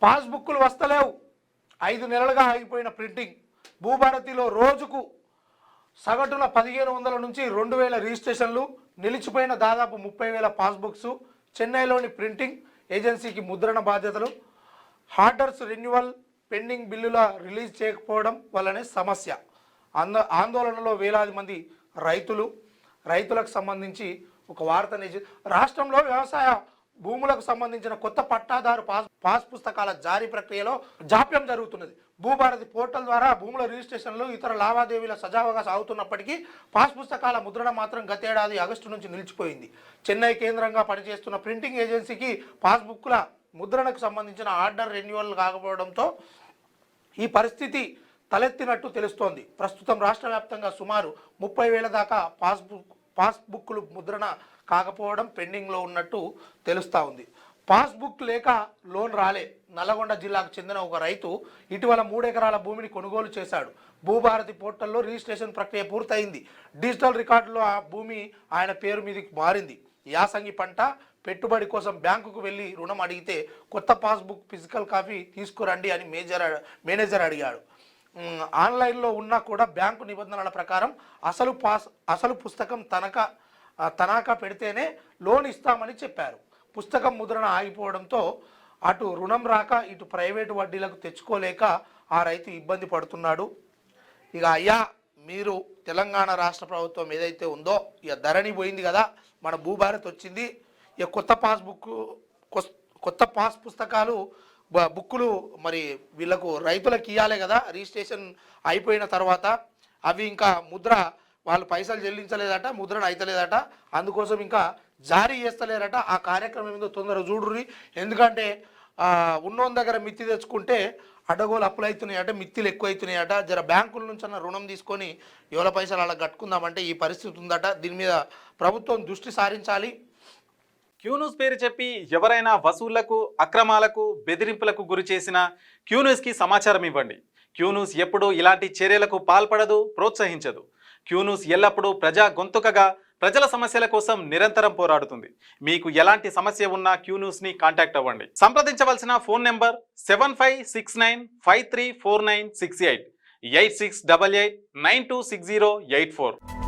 పాస్బుక్లు వస్తలేవు, 5 నెలలుగా ఆగిపోయిన ప్రింటింగ్. భూభారతిలో రోజుకు సగటున 1500 నుంచి 2000 రిజిస్ట్రేషన్లు, నిలిచిపోయిన దాదాపు 30,000 పాస్బుక్స్. చెన్నైలోని ప్రింటింగ్ ఏజెన్సీకి ముద్రణ బాధ్యతలు. ఆర్డర్స్ రెన్యువల్ పెండింగ్, బిల్లుల రిలీజ్ చేయకపోవడం వల్లనే సమస్య. ఆందోళనలో వేలాది మంది రైతులకు సంబంధించి ఒక వార్త. రాష్ట్రంలో వ్యవసాయ భూములకు సంబంధించిన కొత్త పట్టాదారు పాస్ పుస్తకాల జారీ ప్రక్రియలో జాప్యం జరుగుతున్నది. భూభారతి పోర్టల్ ద్వారా భూముల రిజిస్ట్రేషన్లు, ఇతర లావాదేవీల సజావుగా సాగుతున్నప్పటికీ పాస్ పుస్తకాల ముద్రణ మాత్రం గతేడాది ఆగస్టు నుంచి నిలిచిపోయింది. చెన్నై కేంద్రంగా పనిచేస్తున్న ప్రింటింగ్ ఏజెన్సీకి పాస్బుక్ల ముద్రణకు సంబంధించిన ఆర్డర్ రెన్యువల్ కాకపోవడంతో ఈ పరిస్థితి తలెత్తినట్టు తెలుస్తోంది. ప్రస్తుతం రాష్ట్ర వ్యాప్తంగా సుమారు 30,000 దాకా పాస్బుక్లు ముద్రణ కాకపోవడం పెండింగ్లో ఉన్నట్టు తెలుస్తూ ఉంది. పాస్బుక్ లేక లోన్ రాలే. నల్లగొండ జిల్లాకు చెందిన ఒక రైతు ఇటీవల 3 ఎకరాల భూమిని కొనుగోలు చేశాడు. భూభారతి పోర్టల్లో రిజిస్ట్రేషన్ ప్రక్రియ పూర్తయింది. డిజిటల్ రికార్డులో ఆ భూమి ఆయన పేరు మీదకి మారింది. యాసంగి పంట పెట్టుబడి కోసం బ్యాంకుకు వెళ్ళి రుణం అడిగితే కొత్త పాస్బుక్ ఫిజికల్ కాపీ తీసుకురండి అని మేనేజర్ అడిగాడు. ఆన్లైన్లో ఉన్నా కూడా బ్యాంకు నిబంధనల ప్రకారం అసలు పుస్తకం తనఖా పెడితేనే లోన్ ఇస్తామని చెప్పారు. పుస్తకం ముద్రణ ఆగిపోవడంతో అటు రుణం రాక ఇటు ప్రైవేటు వడ్డీలకు తెచ్చుకోలేక ఆ రైతు ఇబ్బంది పడుతున్నాడు. ఇక అయ్యా, మీరు తెలంగాణ రాష్ట్ర ప్రభుత్వం ఏదైతే ఉందో, ఇక ధరణి పోయింది కదా, మన భూభారత్ వచ్చింది. ఇక కొత్త పాస్ పుస్తకాలు బుక్కులు మరి వీళ్ళకు రైతులకు ఇవ్వాలి కదా, రిజిస్ట్రేషన్ అయిపోయిన తర్వాత. అవి ఇంకా ముద్ర వాళ్ళు పైసలు చెల్లించలేదట, ముద్రణ అయితలేదట, అందుకోసం ఇంకా జారీ చేస్తలేరట. ఆ కార్యక్రమం ఏదో తొందరగా చూడుర్రి. ఎందుకంటే ఉన్నోని దగ్గర మిత్తి తెచ్చుకుంటే అడ్డగోలు అప్పులు అవుతున్నాయట, మిత్తిలు ఎక్కువ అవుతున్నాయట. జర బ్యాంకుల నుంచి అన్న రుణం తీసుకొని ఎవరి పైసలు అలా కట్టుకుందామంటే ఈ పరిస్థితి ఉందట. దీని మీద ప్రభుత్వం దృష్టి సారించాలి. క్యూన్యూస్ పేరు చెప్పి ఎవరైనా వసూళ్లకు, అక్రమాలకు, బెదిరింపులకు గురి చేసిన క్యూన్యూస్కి సమాచారం ఇవ్వండి. క్యూన్యూస్ ఎప్పుడూ ఇలాంటి చర్యలకు పాల్పడదు, ప్రోత్సహించదు. క్యూన్యూస్ ఎల్లప్పుడూ ప్రజా గొంతుకగా ప్రజల సమస్యల కోసం నిరంతరం పోరాడుతుంది. మీకు ఎలాంటి సమస్య ఉన్నా క్యూన్యూస్ని కాంటాక్ట్ అవ్వండి. సంప్రదించవలసిన ఫోన్ నెంబర్ 7569534968 8688926084.